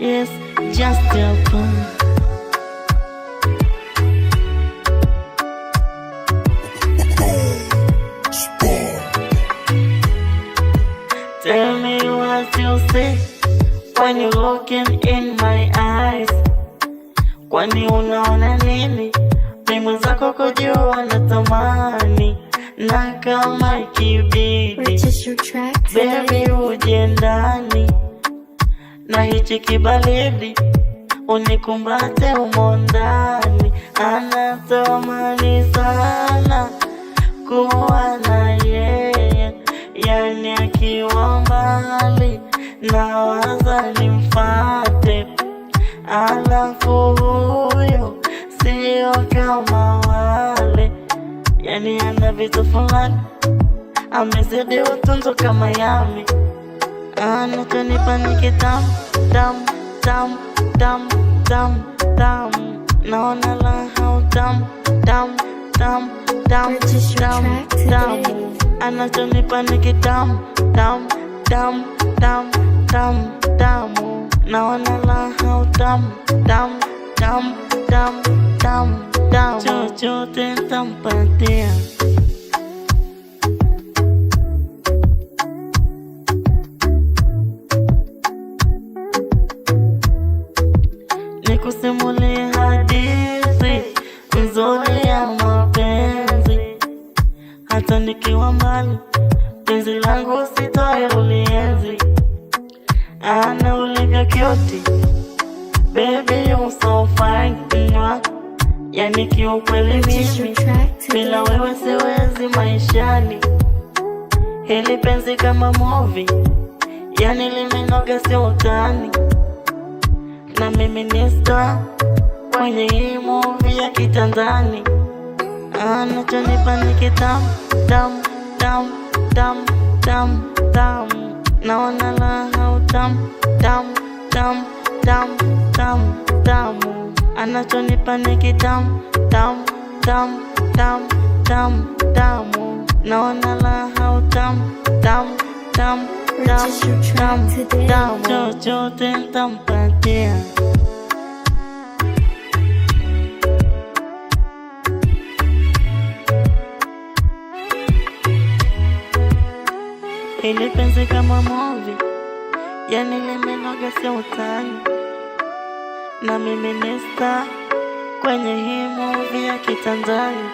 this just happen. Tell me what you see when you're looking in my eyes. Kwani unaona nini? Mimi zako kujua natamani, na kama ikibidi baby uje ndani na hichi kibaridi unikumbate umo ndani. Anatamani sana kuwa na yeye, yani akiwa mbali nawaza nimfate. Alafu huyo sio kama wale, yani ana vitu fulani amezidi utunzo kama yami. Anachonipa ni kitamu tamu tamu tamu tamu tamu, naona raha utamu tamu tamu tamu tamu tamu. Anachonipa ni kitamu tamu tamu tamu tamu tamu, naona raha utamu tamu tamu tamu tamu tamu. Chochote ntampatia. Nikusimulie hadithi nzuri ya mapenzi, hata nikiwa mbali penzi langu sitoe ulienzi. Anauliga cute, baby you so fine, yani kiukweli mimi bila wewe siwezi maishani. Hili penzi kama movie, yani limenoga sio utani, na mimi ni star kwenye hii movie ya kitandani. Anachonipa ni kitamu tamu tamu tamu tamu tamu, naona raha utamu tamu tamu tamu tamu tamu. Anachonipa ni kitamu tamu tamu tamu tamu tamu, naona raha utamu tamu tamu tamu tamu tamu. Chochote ntampatia. Hili penzi kama movie, yani limenoga sio utani, na mimi ni star kwenye hii movie ya kitandani.